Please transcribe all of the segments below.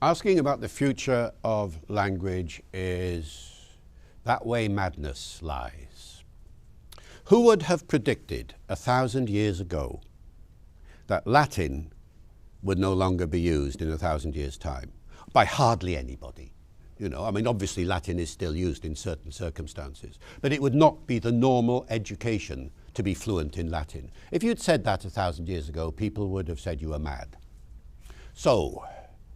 Asking about the future of language is that way madness lies. Who would have predicted 1,000 years ago that Latin would no longer be used in 1,000 years' time? By hardly anybody. You know, I mean, obviously Latin is still used in certain circumstances, but it would not be the normal education to be fluent in Latin. If you'd said that 1,000 years ago, people would have said you were mad. So,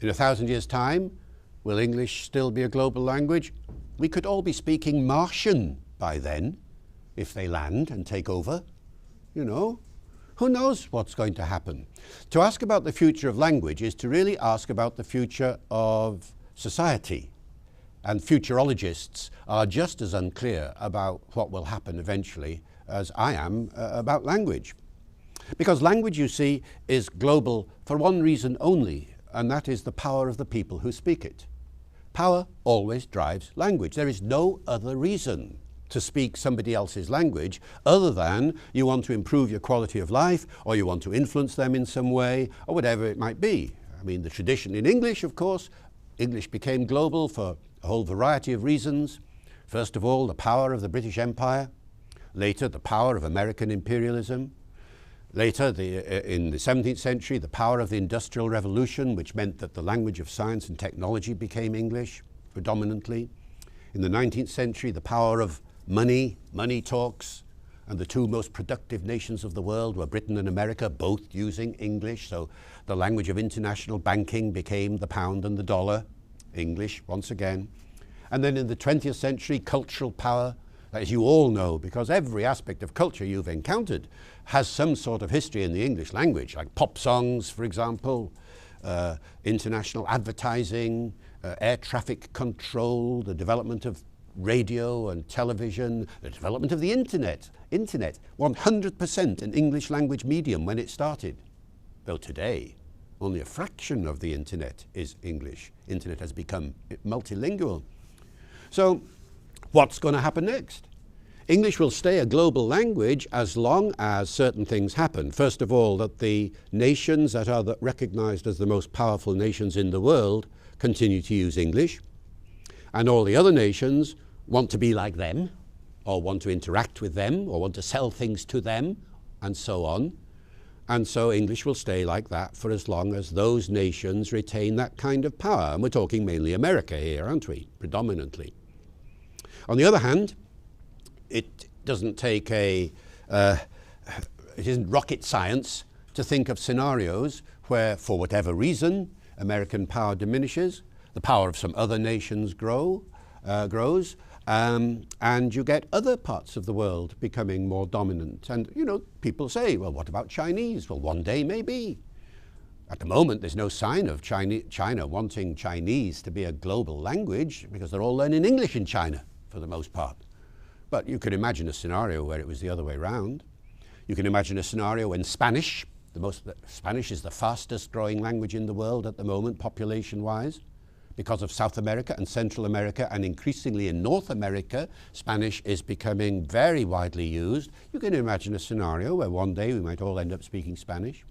in 1,000 years' time, will English still be a global language? We could all be speaking Martian by then, if they land and take over. You know, who knows what's going to happen? To ask about the future of language is to really ask about the future of society. And futurologists are just as unclear about what will happen eventually as I am about language. Because language, you see, is global for one reason only, and that is the power of the people who speak it. Power always drives language. There is no other reason to speak somebody else's language other than you want to improve your quality of life, or you want to influence them in some way, or whatever it might be. I mean, the tradition in English, of course, English became global for a whole variety of reasons. First of all, the power of the British Empire. Later, the power of American imperialism. Later, in the 17th century, the power of the Industrial Revolution, which meant that the language of science and technology became English predominantly. In the 19th century, the power of money talks, and the two most productive nations of the world were Britain and America, both using English. So the language of international banking became the pound and the dollar, English once again. And then in the 20th century, cultural power, as you all know, because every aspect of culture you've encountered has some sort of history in the English language, like pop songs, for example, international advertising, air traffic control, the development of radio and television, the development of the internet. 100% an English language medium when it started, though today only a fraction of the internet is English. Internet has become multilingual. So what's going to happen next? English will stay a global language as long as certain things happen. First of all, that the nations that are recognized as the most powerful nations in the world continue to use English, and all the other nations want to be like them, or want to interact with them, or want to sell things to them, and so on. And so English will stay like that for as long as those nations retain that kind of power. And we're talking mainly America here, aren't we? Predominantly. On the other hand, it doesn't take it isn't rocket science to think of scenarios where, for whatever reason, American power diminishes, the power of some other nations grows, and you get other parts of the world becoming more dominant. And, you know, people say, well, what about Chinese? Well, one day maybe. At the moment, there's no sign of China wanting Chinese to be a global language, because they're all learning English in China for the most part. But you could imagine a scenario where it was the other way around. You can imagine a scenario when Spanish is the fastest growing language in the world at the moment, population-wise, because of South America and Central America, and increasingly in North America, Spanish is becoming very widely used. You can imagine a scenario where one day we might all end up speaking Spanish.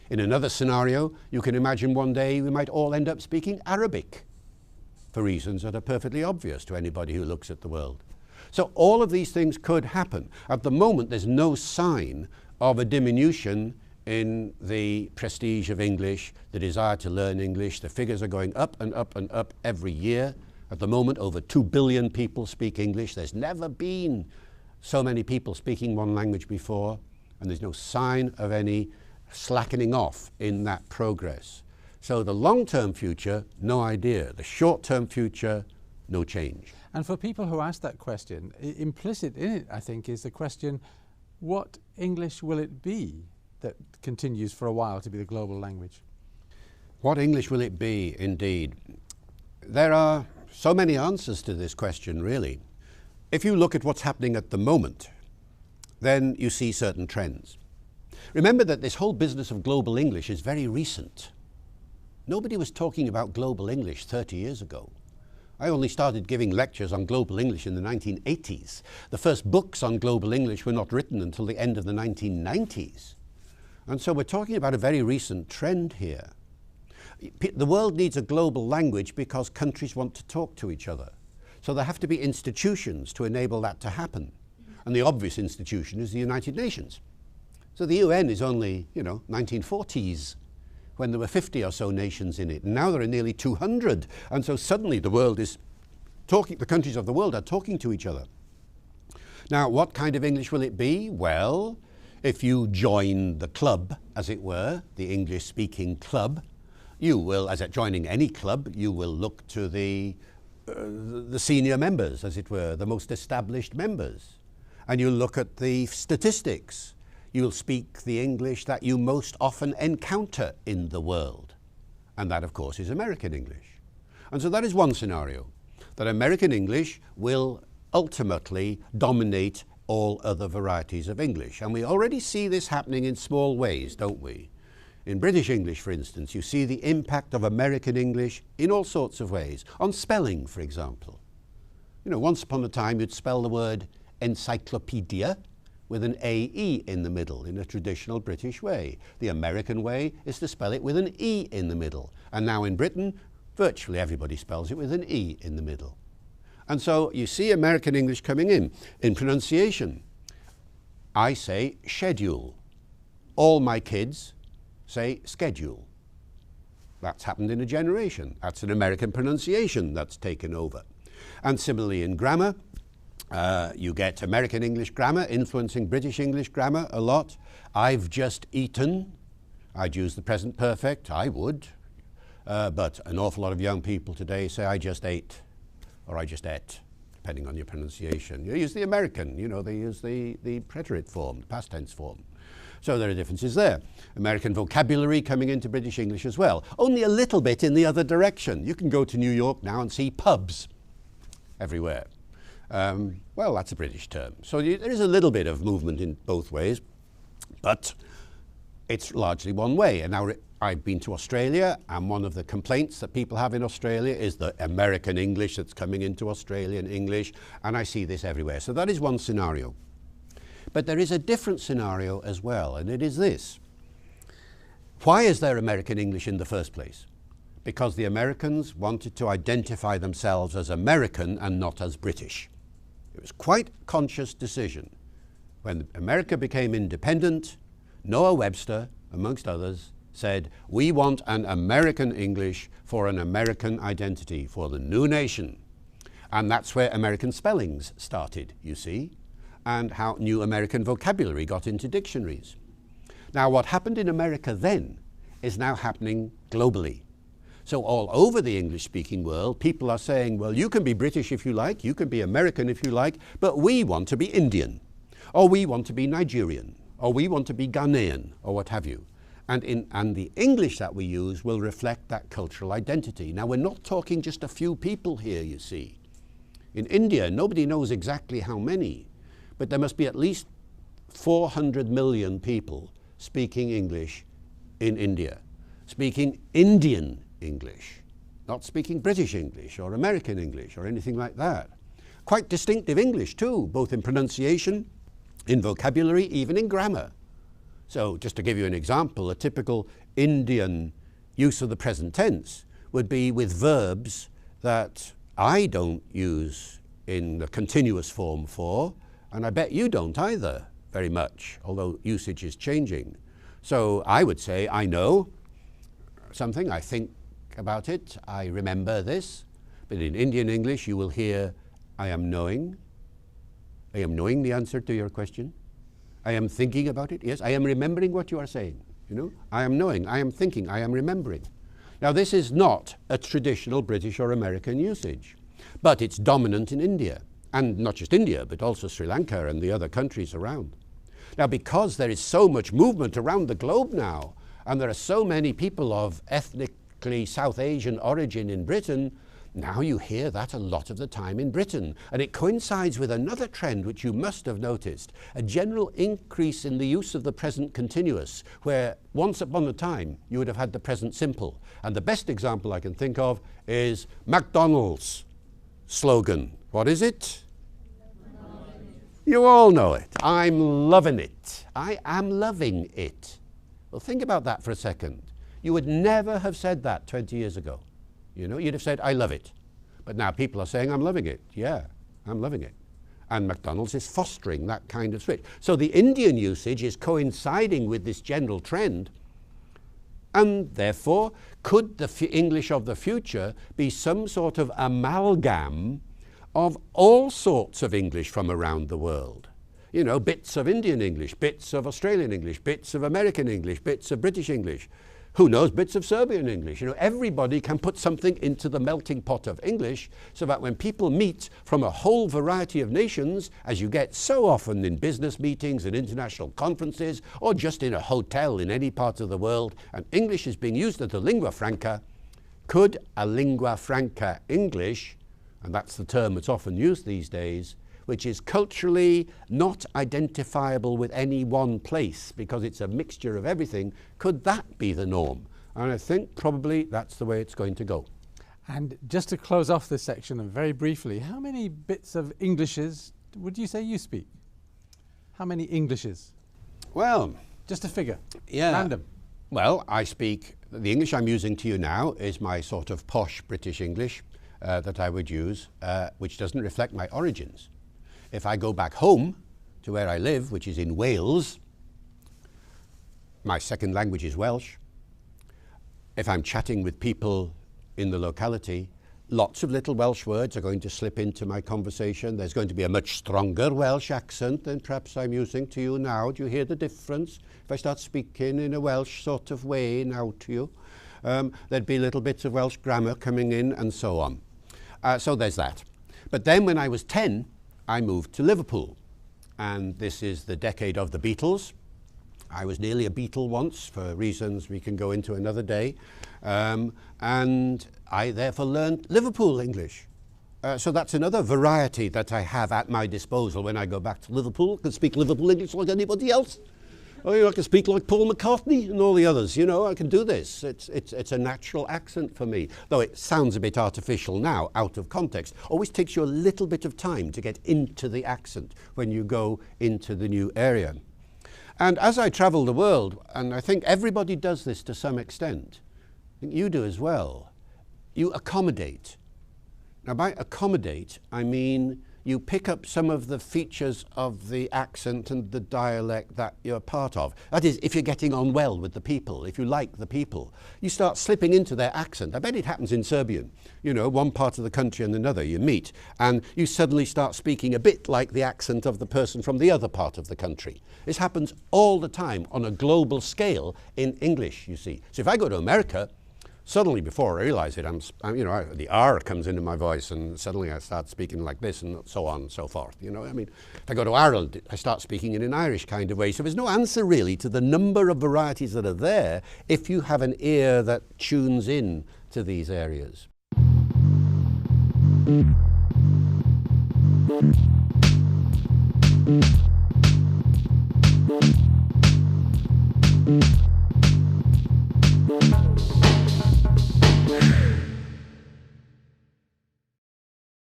In another scenario, you can imagine one day we might all end up speaking Arabic, for reasons that are perfectly obvious to anybody who looks at the world. So all of these things could happen. At the moment, there's no sign of a diminution in the prestige of English, the desire to learn English. The figures are going up and up and up every year. At the moment, over 2 billion people speak English. There's never been so many people speaking one language before, and there's no sign of any slackening off in that progress. So the long-term future, no idea. The short-term future, no change. And for people who ask that question, implicit in it, I think, is the question, what English will it be that continues for a while to be the global language? What English will it be, indeed? There are so many answers to this question, really. If you look at what's happening at the moment, then you see certain trends. Remember that this whole business of global English is very recent. Nobody was talking about global English 30 years ago. I only started giving lectures on global English in the 1980s. The first books on global English were not written until the end of the 1990s. And so we're talking about a very recent trend here. The world needs a global language because countries want to talk to each other. So there have to be institutions to enable that to happen. And the obvious institution is the United Nations. So the UN is only, 1940s, when there were 50 or so nations in it. And now there are nearly 200. And so suddenly the world is talking, the countries of the world are talking to each other. Now, what kind of English will it be? Well, if you join the club, as it were, the English-speaking club, you will, as at joining any club, you will look to the senior members, as it were, the most established members. And you'll look at the statistics. You'll speak the English that you most often encounter in the world. And that, of course, is American English. And so that is one scenario, that American English will ultimately dominate all other varieties of English. And we already see this happening in small ways, don't we? In British English, for instance, you see the impact of American English in all sorts of ways. On spelling, for example. Once upon a time, you'd spell the word encyclopedia with an AE in the middle in a traditional British way. The American way is to spell it with an E in the middle. And now in Britain, virtually everybody spells it with an E in the middle. And so you see American English coming in. In pronunciation, I say schedule. All my kids say schedule. That's happened in a generation. That's an American pronunciation that's taken over. And similarly in grammar, you get American English grammar influencing British English grammar a lot. I've just eaten. I'd use the present perfect. I would. But an awful lot of young people today say I just ate or I just ate, depending on your pronunciation. You use the American. They use the preterite form, the past tense form. So there are differences there. American vocabulary coming into British English as well. Only a little bit in the other direction. You can go to New York now and see pubs everywhere. Well, that's a British term. So there is a little bit of movement in both ways, but it's largely one way. And now I've been to Australia, and one of the complaints that people have in Australia is the American English that's coming into Australian English, and I see this everywhere. So that is one scenario. But there is a different scenario as well, and it is this. Why is there American English in the first place? Because the Americans wanted to identify themselves as American and not as British. It was quite a conscious decision. When America became independent, Noah Webster, amongst others, said, we want an American English for an American identity, for the new nation. And that's where American spellings started, you see, and how new American vocabulary got into dictionaries. Now, what happened in America then is now happening globally. So all over the English-speaking world, people are saying, well, you can be British if you like, you can be American if you like, but we want to be Indian, or we want to be Nigerian, or we want to be Ghanaian, or what have you. And the English that we use will reflect that cultural identity. Now, we're not talking just a few people here, you see. In India, nobody knows exactly how many, but there must be at least 400 million people speaking English in India, speaking Indian English, not speaking British English or American English or anything like that. Quite distinctive English too, both in pronunciation, in vocabulary, even in grammar. So just to give you an example, a typical Indian use of the present tense would be with verbs that I don't use in the continuous form for, and I bet you don't either very much, although usage is changing. So I would say, I know something, I think about it, I remember this, but in Indian English you will hear, I am knowing the answer to your question. I am thinking about it, yes, I am remembering what you are saying, I am knowing, I am thinking, I am remembering. Now this is not a traditional British or American usage, but it's dominant in India, and not just India, but also Sri Lanka and the other countries around. Now because there is so much movement around the globe now, and there are so many people of ethnically South Asian origin in Britain, Now you hear that a lot of the time in Britain, and it coincides with another trend which you must have noticed, a general increase in the use of the present continuous, where once upon a time you would have had the present simple. And the best example I can think of is McDonald's slogan. What is it? You all know it. I'm loving it. I am loving it. Well, think about that for a second. You would never have said that 20 years ago. You know, you'd have said, I love it. But now people are saying, I'm loving it. Yeah, I'm loving it. And McDonald's is fostering that kind of switch. So the Indian usage is coinciding with this general trend. And therefore, could the English of the future be some sort of amalgam of all sorts of English from around the world? You know, bits of Indian English, bits of Australian English, bits of American English, bits of British English. Who knows, bits of Serbian English. You know, everybody can put something into the melting pot of English so that when people meet from a whole variety of nations, as you get so often in business meetings and international conferences, or just in a hotel in any part of the world, and English is being used as a lingua franca, could a lingua franca English, and that's the term that's often used these days, which is culturally not identifiable with any one place because it's a mixture of everything, could that be the norm? And I think probably that's the way it's going to go. And just to close off this section, and very briefly, how many bits of Englishes would you say you speak? How many Englishes? Well, just a figure. Yeah. Random. Well, I speak, the English I'm using to you now is my sort of posh British English that I would use, which doesn't reflect my origins. If I go back home to where I live, which is in Wales, my second language is Welsh. If I'm chatting with people in the locality, lots of little Welsh words are going to slip into my conversation. There's going to be a much stronger Welsh accent than perhaps I'm using to you now. Do you hear the difference? If I start speaking in a Welsh sort of way now to you, there'd be little bits of Welsh grammar coming in and so on. So there's that. But then when I was 10, I moved to Liverpool, and this is the decade of the Beatles. I was nearly a Beatle once for reasons we can go into another day, and I therefore learned Liverpool English. So that's another variety that I have at my disposal when I go back to Liverpool. I can speak Liverpool English like anybody else. I can speak like Paul McCartney and all the others. You know, I can do this. It's a natural accent for me, though it sounds a bit artificial now, out of context. Always takes you a little bit of time to get into the accent when you go into the new area. And as I travel the world, and I think everybody does this to some extent, I think you do as well, you accommodate. Now, by accommodate, I mean you pick up some of the features of the accent and the dialect that you're part of. That is, if you're getting on well with the people, if you like the people, you start slipping into their accent. I bet it happens in Serbian. You know, one part of the country and another, you meet, and you suddenly start speaking a bit like the accent of the person from the other part of the country. This happens all the time on a global scale in English, you see. So if I go to America, suddenly, before I realize it, the R comes into my voice, and suddenly I start speaking like this, and so on and so forth. You know, I mean, if I go to Ireland, I start speaking in an Irish kind of way. So there's no answer really to the number of varieties that are there if you have an ear that tunes in to these areas.